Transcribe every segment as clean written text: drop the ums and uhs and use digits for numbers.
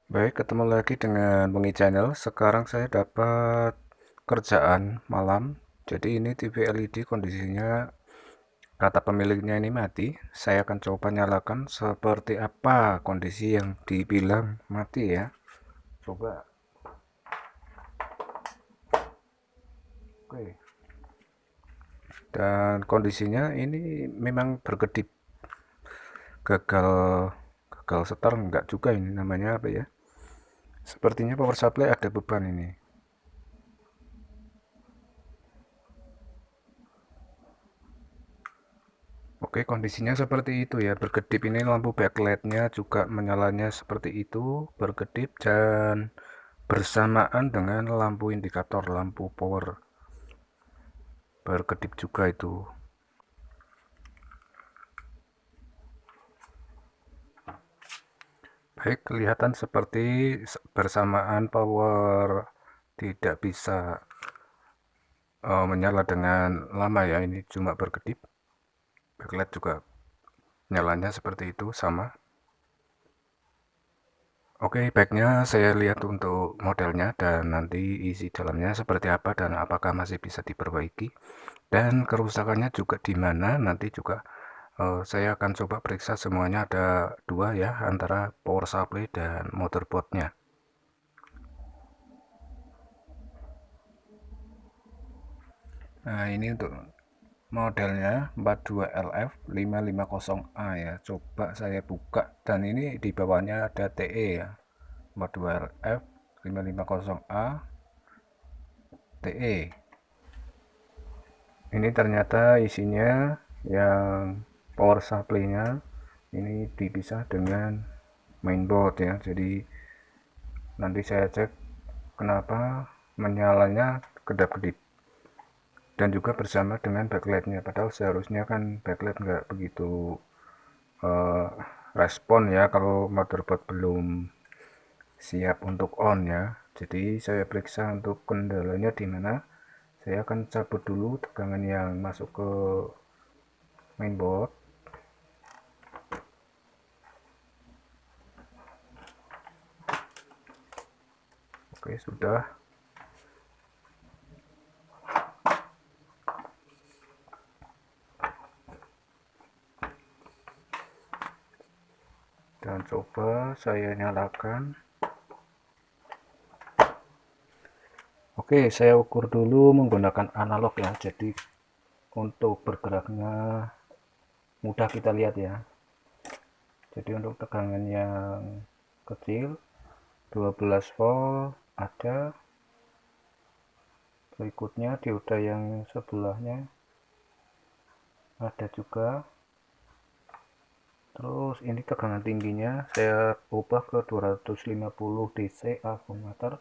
Baik, ketemu lagi dengan Bungi Channel. Sekarang saya dapat kerjaan malam. Jadi ini TV LED kondisinya kata pemiliknya ini mati. Saya akan coba nyalakan seperti apa kondisi yang dibilang mati ya. Coba. Oke. Dan kondisinya ini memang berkedip. Gagal gagal setar enggak juga ini namanya apa ya? Sepertinya power supply ada beban ini. Oke, kondisinya seperti itu ya. Berkedip ini lampu backlightnya juga menyalanya seperti itu, berkedip dan bersamaan dengan lampu indikator lampu power berkedip juga itu. Baik, kelihatan seperti bersamaan power tidak bisa menyala dengan lama ya. Ini cuma berkedip. Backlight juga nyalanya seperti itu sama. Oke, baiknya saya lihat untuk modelnya dan nanti isi dalamnya seperti apa dan apakah masih bisa diperbaiki. Dan kerusakannya juga di mana nanti juga saya akan coba periksa semuanya ada dua ya antara power supply dan motherboardnya. Nah ini untuk modelnya 42LF550A ya. Coba saya buka dan ini di bawahnya ada TE ya. 42LF550A TE. Ini ternyata isinya yang power supply-nya ini dipisah dengan mainboard ya. Jadi nanti saya cek kenapa menyalanya kedap-kedip dan juga bersama dengan backlightnya, padahal seharusnya kan backlight nggak begitu uh, respon ya kalau motherboard belum siap untuk on ya. Jadi saya periksa untuk kendalanya di mana. Saya akan cabut dulu tegangan yang masuk ke mainboard. Oke, sudah. Dan coba saya nyalakan. Oke, saya ukur dulu menggunakan analog ya. Jadi untuk bergeraknya mudah kita lihat ya. Jadi untuk tegangan yang kecil 12 volt ada, berikutnya dioda yang sebelahnya ada juga. Terus ini tegangan tingginya saya ubah ke 250 DC avometer.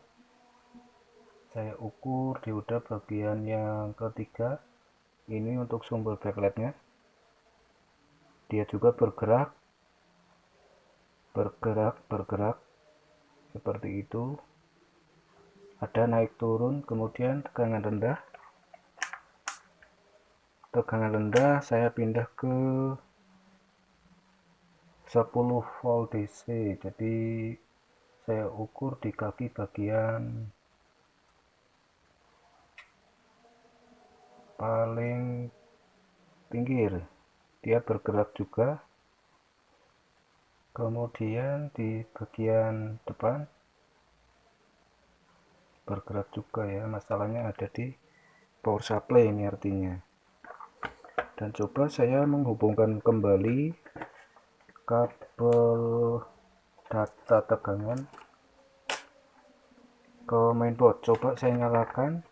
Saya ukur dioda bagian yang ketiga. Ini untuk sumber backlightnya. Dia juga bergerak, bergerak seperti itu. Ada naik turun, kemudian tegangan rendah. Tegangan rendah saya pindah ke 10 volt DC. Jadi saya ukur di kaki bagian paling pinggir, dia bergerak juga. Kemudian di bagian depan bergerak juga ya. Masalahnya ada di power supply ini artinya. Dan coba saya menghubungkan kembali kabel data tegangan ke mainboard. Coba saya nyalakan.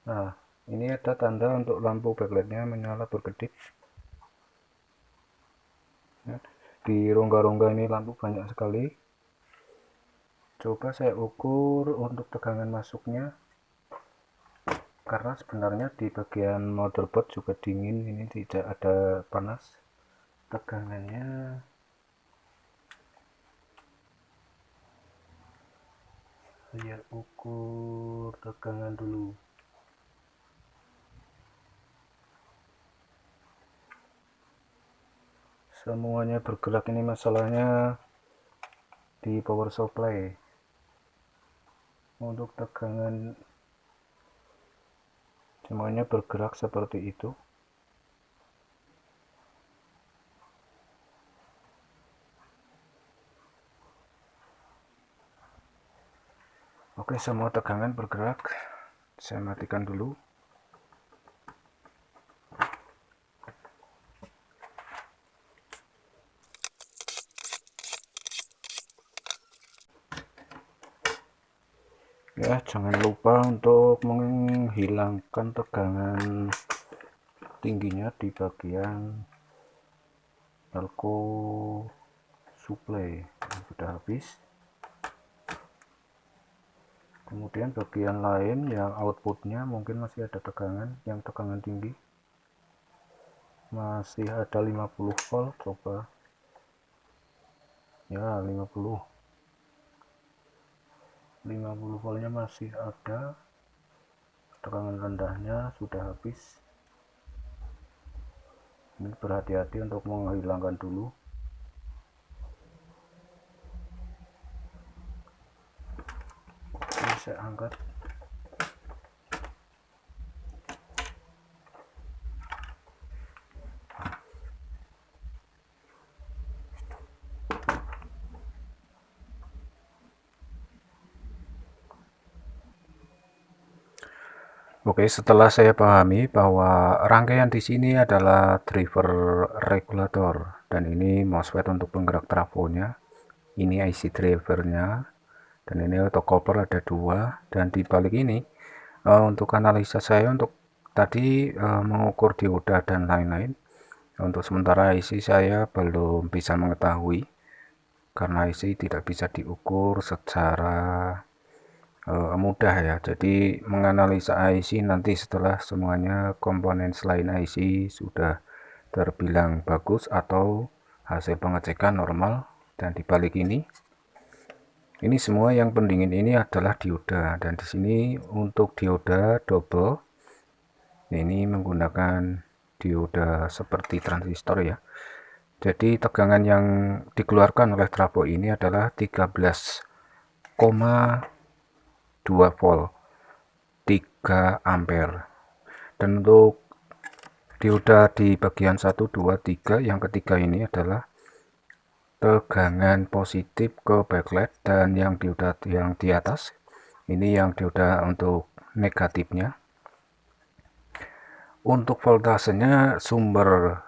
Nah, ini ada tanda untuk lampu backlightnya menyala berkedip. Di rongga-rongga ini lampu banyak sekali. Coba saya ukur untuk tegangan masuknya, karena sebenarnya di bagian motherboard juga dingin, ini tidak ada panas. Tegangannya saya ukur tegangan dulu. Semuanya bergerak, ini masalahnya di power supply untuk tegangan semuanya bergerak seperti itu. Oke, semua tegangan bergerak. Saya matikan dulu. Ya, jangan lupa untuk menghilangkan tegangan tingginya di bagian elko supply yang sudah habis. Kemudian bagian lain yang outputnya mungkin masih ada tegangan, yang tegangan tinggi masih ada 50 volt. Coba ya, 50 voltnya masih ada. Tegangan rendahnya sudah habis. Ini berhati-hati untuk menghilangkan dulu. Ini saya angkat. Oke, setelah saya pahami bahwa rangkaian di sini adalah driver regulator dan ini MOSFET untuk penggerak trafonya, ini IC drivernya, dan ini autocoupler ada 2, dan di balik ini untuk analisa saya untuk tadi mengukur dioda dan lain-lain. Untuk sementara IC saya belum bisa mengetahui karena IC tidak bisa diukur secara mudah ya. Jadi menganalisa IC nanti setelah semuanya komponen selain IC sudah terbilang bagus atau hasil pengecekan normal. Dan di balik ini semua yang pendingin ini adalah dioda, dan di sini untuk dioda double ini menggunakan dioda seperti transistor ya. Jadi tegangan yang dikeluarkan oleh trafo ini adalah 13,2 volt 3 ampere. Dan untuk dioda di bagian 1, 2, 3 yang ketiga ini adalah tegangan positif ke backlight, dan yang dioda yang di atas ini yang dioda untuk negatifnya. Untuk voltasenya sumber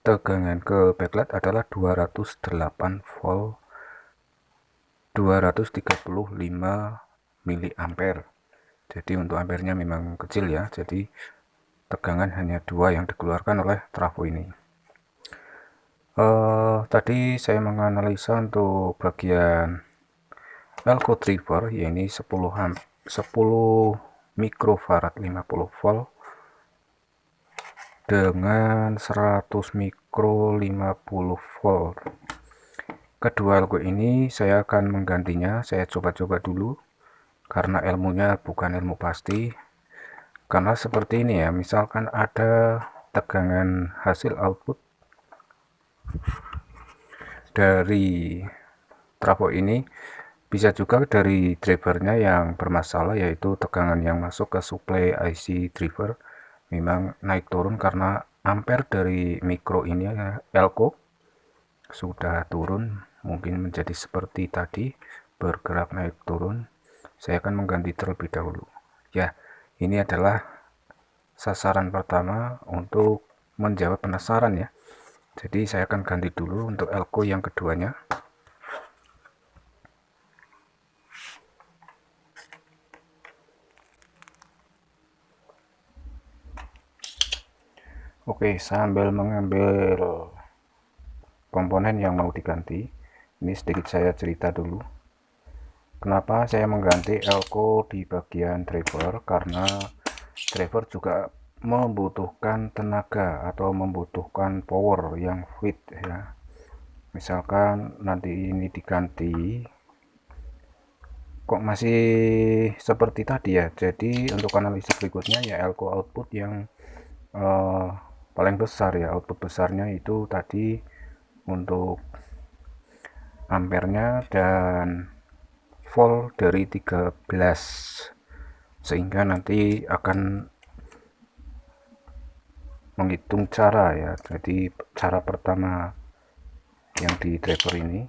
tegangan ke backlight adalah 208 volt 235 miliampere. Jadi untuk ampernya memang kecil ya, jadi tegangan hanya 2 yang dikeluarkan oleh trafo ini. Tadi saya menganalisa untuk bagian elko driver, yaitu 10 mikrofarad 50 volt dengan 100 mikro 50 volt. Kedua elko ini saya akan menggantinya. Saya coba-coba dulu karena ilmunya bukan ilmu pasti. Karena seperti ini ya, misalkan ada tegangan hasil output dari trafo ini, bisa juga dari drivernya yang bermasalah, yaitu tegangan yang masuk ke supply IC driver memang naik turun karena ampere dari mikro ini elko sudah turun, mungkin menjadi seperti tadi bergerak naik turun. Saya akan mengganti terlebih dahulu ya. Ini adalah sasaran pertama untuk menjawab penasaran ya. Jadi saya akan ganti dulu untuk elko yang keduanya. Oke, sambil mengambil komponen yang mau diganti, ini sedikit saya cerita dulu. Kenapa saya mengganti elko di bagian driver? Karena driver juga membutuhkan tenaga atau membutuhkan power yang fit ya. Misalkan nanti ini diganti kok masih seperti tadi ya. Jadi untuk analisis berikutnya ya elko output yang paling besar ya, output besarnya itu tadi untuk ampernya dan volt dari 13, sehingga nanti akan menghitung cara ya. Jadi cara pertama yang di driver ini,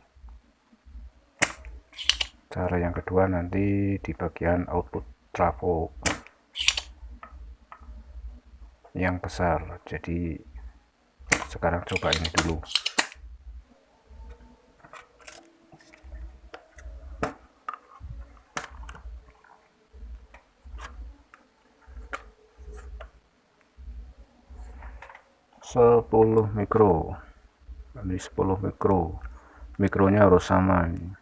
cara yang kedua nanti di bagian output trafo yang besar. Jadi sekarang coba ini dulu. Sepuluh mikro, ini 10 mikro, mikronya harus sama ini,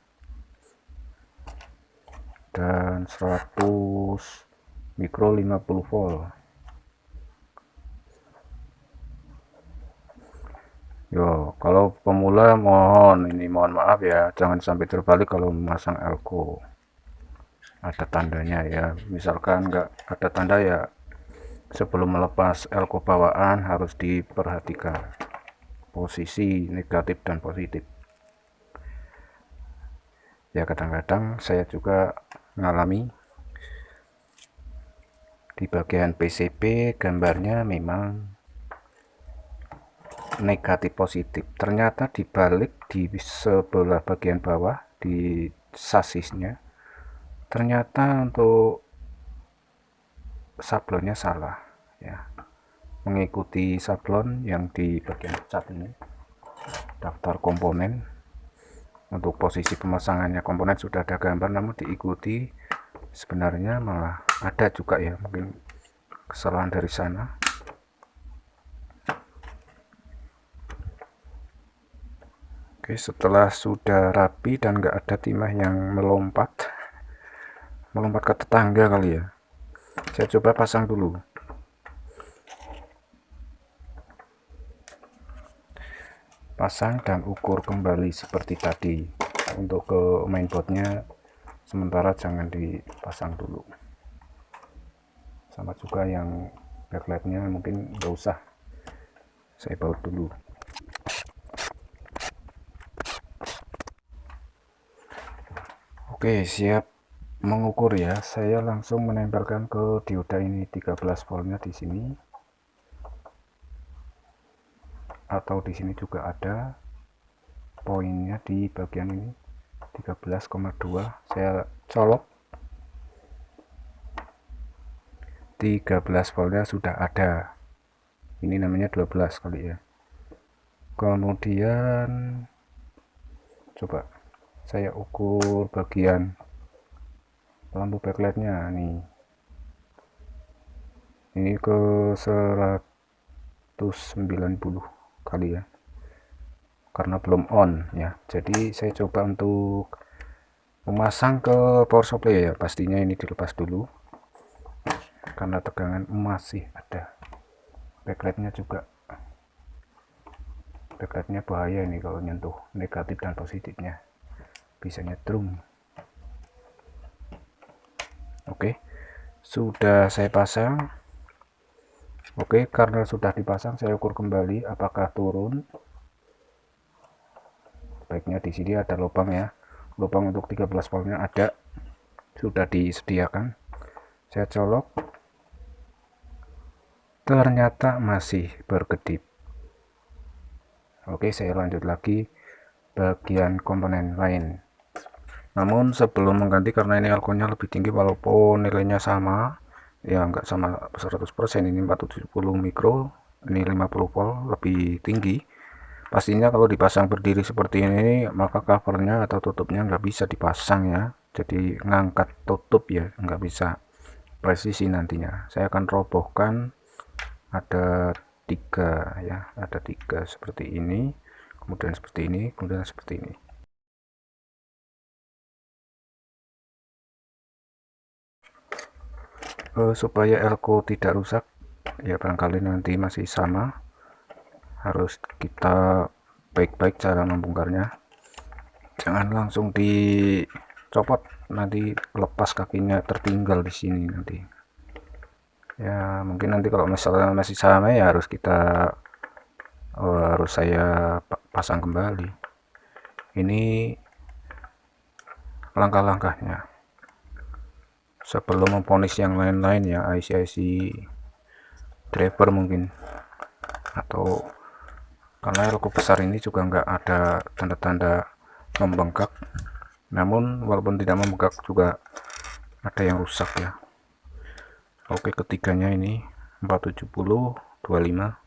dan 100 mikro 50 volt. Yo, kalau pemula mohon maaf ya, jangan sampai terbalik kalau memasang elko. Ada tandanya ya, misalkan nggak ada tanda ya, sebelum melepas elko bawaan harus diperhatikan posisi negatif dan positif. Ya kadang-kadang saya juga mengalami di bagian PCB gambarnya memang negatif positif, ternyata dibalik di sebelah bagian bawah di sasisnya ternyata untuk sablonnya salah ya, mengikuti sablon yang di bagian cat ini, daftar komponen. Untuk posisi pemasangannya komponen sudah ada gambar, namun diikuti sebenarnya malah ada juga ya mungkin kesalahan dari sana. Oke, setelah sudah rapi dan nggak ada timah yang melompat ke tetangga kali ya, saya coba pasang dulu. Pasang dan ukur kembali seperti tadi. Untuk ke mainboardnya sementara jangan dipasang dulu, sama juga yang backlightnya mungkin nggak usah, saya baut dulu. Oke, siap mengukur ya. Saya langsung menempelkan ke dioda ini 13 voltnya di sini, atau di sini juga ada poinnya di bagian ini 13,2. saya colok 13 voltnya sudah ada, ini namanya 12 kali ya. Kemudian coba saya ukur bagian lampu backlightnya nih, ini ke 190 kali ya, karena belum on ya. Jadi saya coba untuk memasang ke power supply ya, pastinya ini dilepas dulu karena tegangan masih ada. Backlightnya juga, backlightnya bahaya ini kalau nyentuh negatif dan positifnya, bisa nyetrum. Oke, sudah saya pasang. Oke, karena sudah dipasang saya ukur kembali apakah turun. Baiknya di sini ada lubang ya, lubang untuk 13 voltnya ada, sudah disediakan. Saya colok, ternyata masih berkedip. Oke, saya lanjut lagi bagian komponen lain. Namun sebelum mengganti, karena ini alkoholnya lebih tinggi walaupun nilainya sama ya, nggak sama 100%, ini 470 mikro, ini 50 volt, lebih tinggi. Pastinya kalau dipasang berdiri seperti ini, maka covernya atau tutupnya nggak bisa dipasang ya, jadi ngangkat tutup ya, nggak bisa presisi nantinya. Saya akan robohkan, ada 3 ya, ada 3 seperti ini, kemudian seperti ini, kemudian seperti ini. Supaya elko tidak rusak ya, barangkali nanti masih sama, harus kita baik-baik cara membongkarnya, jangan langsung dicopot, nanti lepas kakinya tertinggal di sini nanti ya. Mungkin nanti kalau misalnya masih sama ya harus harus saya pasang kembali. Ini langkah-langkahnya sebelum memvonis yang lain-lain ya, IC-IC driver mungkin, atau karena elko besar ini juga nggak ada tanda-tanda membengkak, namun walaupun tidak membengkak juga ada yang rusak ya. Oke, ketiganya ini 470 25.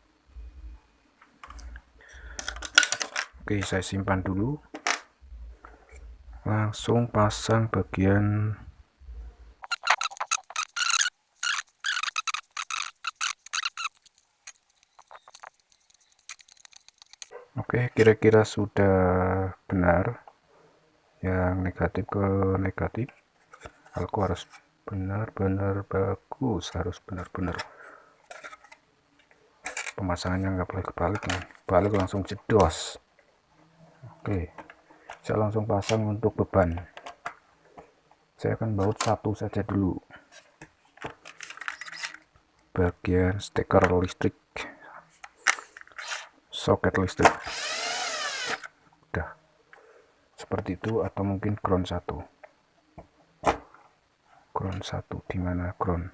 Oke, saya simpan dulu, langsung pasang bagian Oke, kira-kira sudah benar. Yang negatif ke negatif, aku harus benar-benar bagus, harus benar-benar pemasangannya nggak boleh kebalik nih, balik langsung jedos. Oke, saya langsung pasang. Untuk beban saya akan baut satu saja dulu, bagian steker listrik, soket listrik, udah seperti itu, atau mungkin ground satu di mana ground.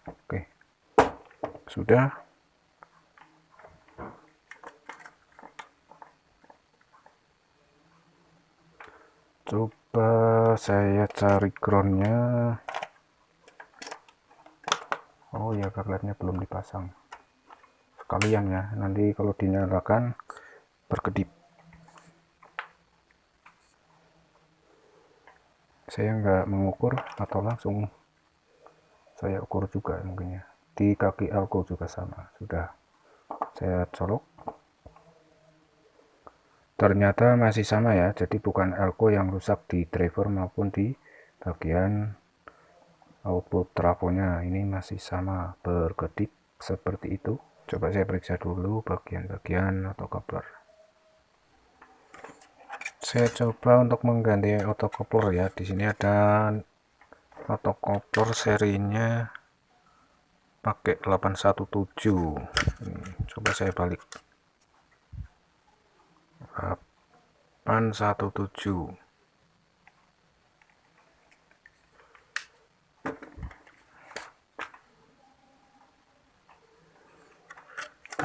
Oke, sudah. Coba saya cari groundnya. Oh ya, kakletnya belum dipasang sekalian ya, nanti kalau dinyalakan berkedip. Saya nggak mengukur, atau langsung saya ukur juga mungkin ya, di kaki elko juga sama. Sudah saya colok, ternyata masih sama ya, jadi bukan elko yang rusak di driver maupun di bagian output trafonya, ini masih sama berkedip seperti itu. Coba saya periksa dulu bagian-bagian autocoupler. Saya coba untuk mengganti autocoupler ya. Di sini ada autocoupler serinya pakai 817. Coba saya balik. 817.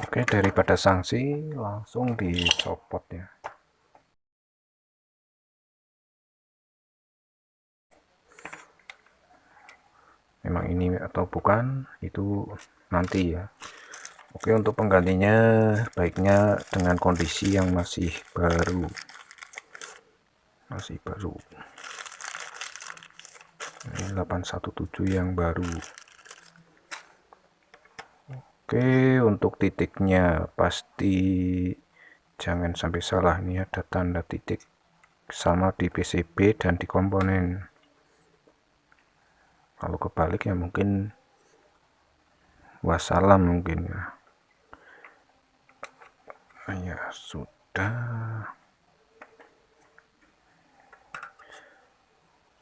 Oke, daripada sanksi langsung dicopot ya. Memang ini atau bukan itu nanti ya. Oke, untuk penggantinya baiknya dengan kondisi yang masih baru. Ini 817 yang baru. Oke, untuk titiknya pasti jangan sampai salah, ini ada tanda titik sama di PCB dan di komponen. Kalau kebalik ya mungkin wassalam mungkin ya. Ya sudah.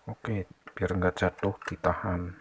Oke, biar nggak jatuh ditahan.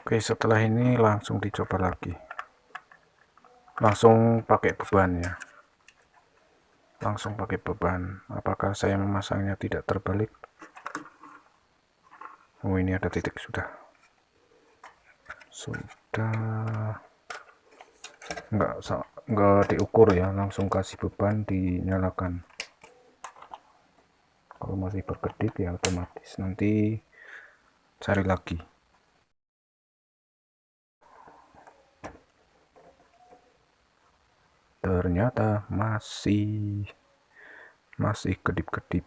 Oke, setelah ini langsung dicoba lagi, langsung pakai beban ya, langsung pakai beban. Apakah saya memasangnya tidak terbalik? Oh, ini ada titik, sudah nggak diukur ya, langsung kasih beban, dinyalakan. Kalau masih berkedip ya otomatis nanti cari lagi. Ternyata masih kedip-kedip.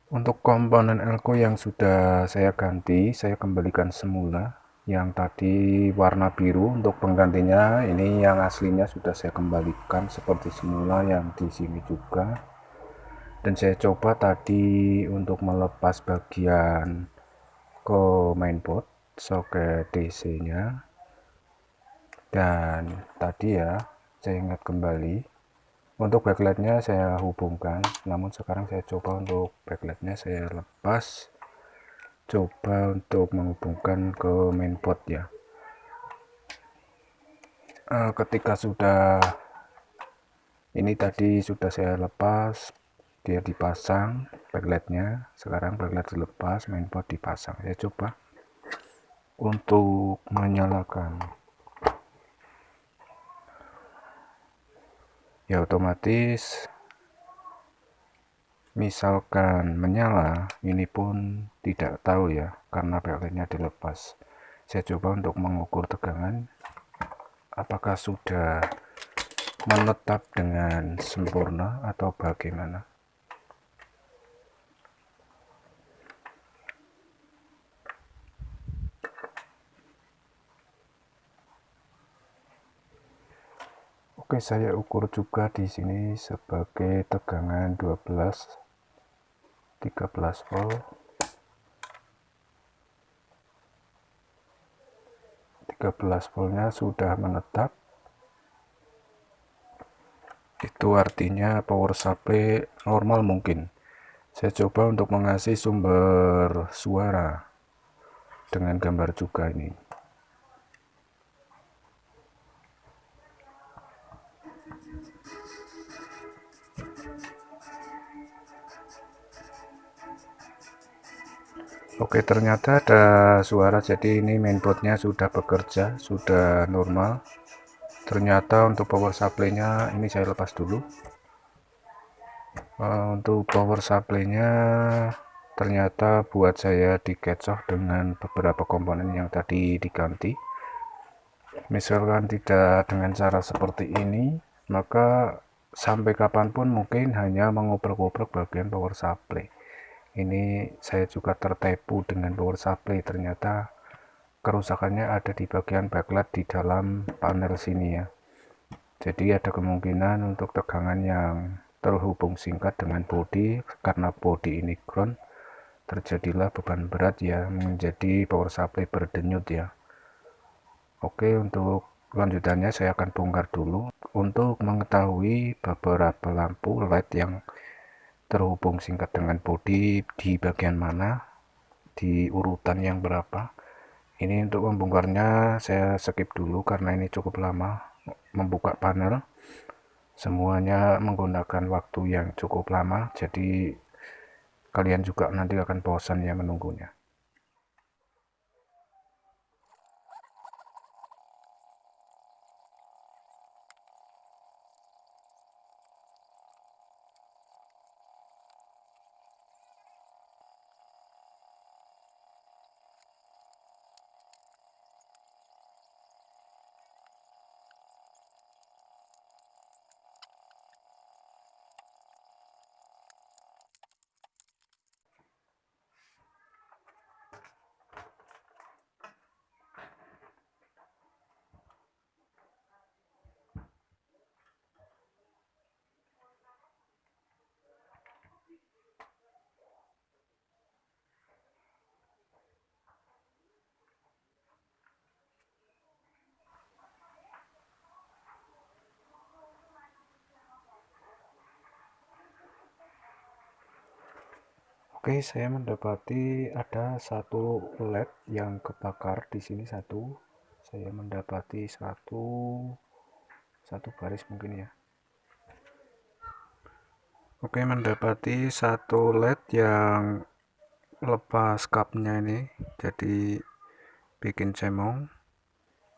Untuk komponen elko yang sudah saya ganti, saya kembalikan semula. Yang tadi warna biru untuk penggantinya, ini yang aslinya sudah saya kembalikan seperti semula yang di sini juga. Dan saya coba tadi untuk melepas bagian ke mainboard soket DC nya, dan tadi ya saya ingat kembali untuk backlightnya saya hubungkan, namun sekarang saya coba untuk backlightnya saya lepas, coba untuk menghubungkan ke mainboard ya. Ketika sudah ini tadi sudah saya lepas, dia dipasang backlightnya, sekarang backlight dilepas, mainboard dipasang. Saya coba untuk menyalakan, ya otomatis misalkan menyala, ini pun tidak tahu ya karena backlightnya dilepas. Saya coba untuk mengukur tegangan apakah sudah menetap dengan sempurna atau bagaimana. Oke, saya ukur juga di sini sebagai tegangan 13 volt. 13 voltnya sudah menetap. Itu artinya power supply normal mungkin. Saya coba untuk mengasih sumber suara dengan gambar juga ini. Oke, ternyata ada suara, jadi ini mainboardnya sudah bekerja, sudah normal. Ternyata untuk power supply-nya ini saya lepas dulu. Untuk power supply-nya ternyata buat saya dikecoh dengan beberapa komponen yang tadi diganti. Misalkan tidak dengan cara seperti ini, maka sampai kapanpun mungkin hanya mengobrol-obrol bagian power supply. Ini saya juga tertipu dengan power supply, ternyata kerusakannya ada di bagian backlight di dalam panel sini ya. Jadi ada kemungkinan untuk tegangan yang terhubung singkat dengan bodi, karena bodi ini ground, terjadilah beban berat ya, menjadi power supply berdenyut ya. Oke, untuk lanjutannya saya akan bongkar dulu untuk mengetahui beberapa lampu LED yang terhubung singkat dengan bodi di bagian mana, di urutan yang berapa. Ini untuk membongkarnya saya skip dulu karena ini cukup lama membuka panel. Semuanya menggunakan waktu yang cukup lama, jadi kalian juga nanti akan bosan ya menunggunya. Oke, saya mendapati ada satu LED yang kebakar di sini satu. Saya mendapati satu baris mungkin ya. Oke, mendapati satu LED yang lepas kapnya ini, jadi bikin cemong.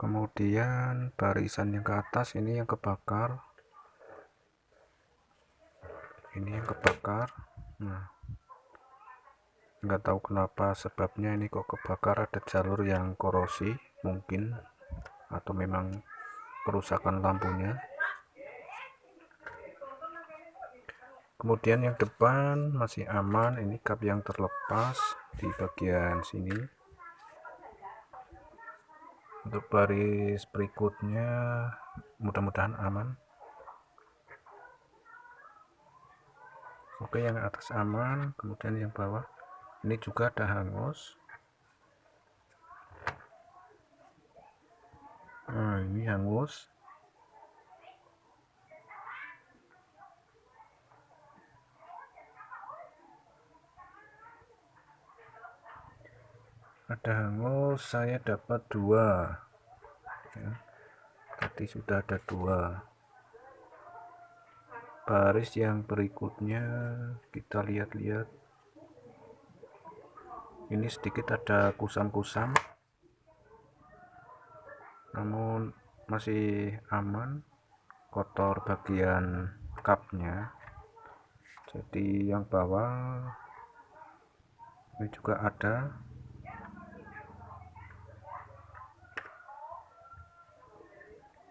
Kemudian barisan yang ke atas ini yang kebakar. Ini yang kebakar. Nah, nggak tahu kenapa sebabnya ini kok kebakar, ada jalur yang korosi mungkin, atau memang kerusakan lampunya. Kemudian yang depan masih aman, ini kap yang terlepas di bagian sini. Untuk baris berikutnya mudah-mudahan aman. Oke, yang atas aman, kemudian yang bawah ini juga ada hangus. Nah, ini hangus. Ada hangus, saya dapat 2 ya. Tadi sudah ada 2. Baris yang berikutnya kita lihat-lihat, ini sedikit ada kusam-kusam, namun masih aman, kotor bagian cupnya. Jadi yang bawah ini juga ada.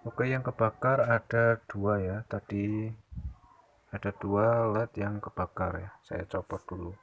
Oke, yang kebakar ada 2 ya, tadi ada 2 LED yang kebakar ya, saya copot dulu.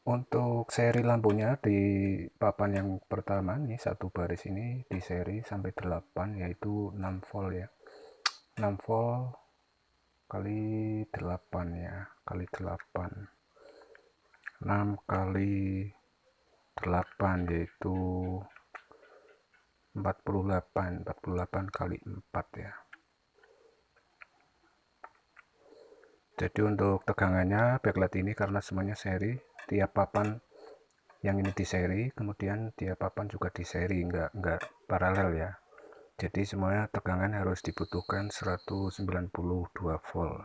Untuk seri lampunya di papan yang pertama nih, satu baris ini di seri sampai 8, yaitu 6 volt ya. 6 volt kali 8 ya, kali 8. 6 kali 8 yaitu 48 kali 4 ya. Jadi untuk tegangannya backlight ini karena semuanya seri, tiap papan yang ini di seri, kemudian tiap papan juga di seri, enggak paralel ya. Jadi semuanya tegangan harus dibutuhkan 192 volt.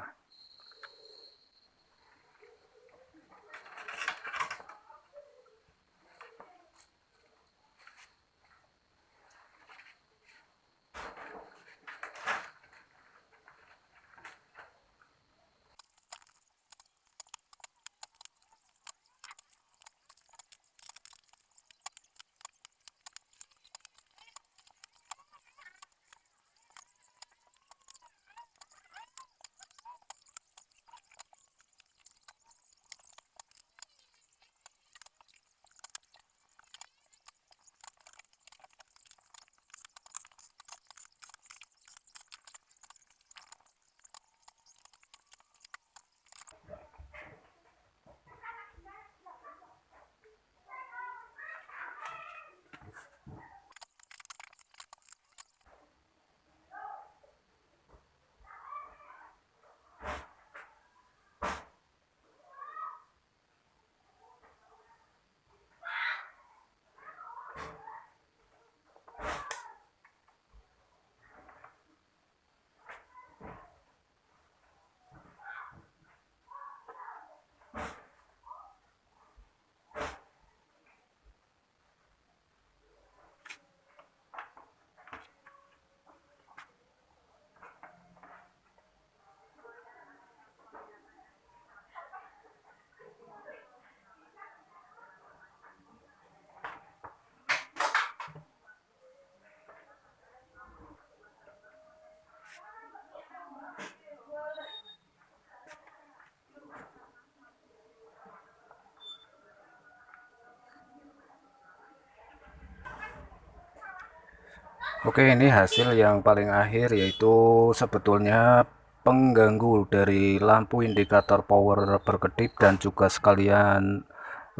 Oke, ini hasil yang paling akhir, yaitu sebetulnya pengganggu dari lampu indikator power berkedip dan juga sekalian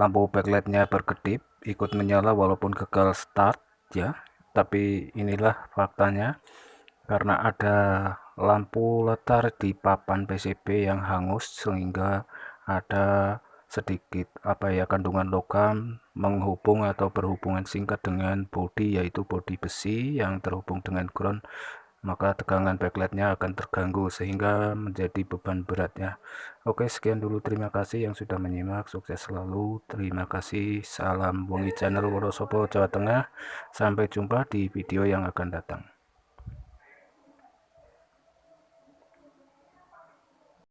lampu backlightnya berkedip ikut menyala walaupun gagal start ya. Tapi inilah faktanya, karena ada lampu latar di papan PCB yang hangus sehingga ada sedikit kandungan logam menghubung atau berhubungan singkat dengan bodi, yaitu bodi besi yang terhubung dengan ground, maka tegangan backlightnya akan terganggu sehingga menjadi beban beratnya. Oke, sekian dulu, terima kasih yang sudah menyimak, sukses selalu, terima kasih, salam Wengi Channel Wonosobo, Jawa Tengah, sampai jumpa di video yang akan datang.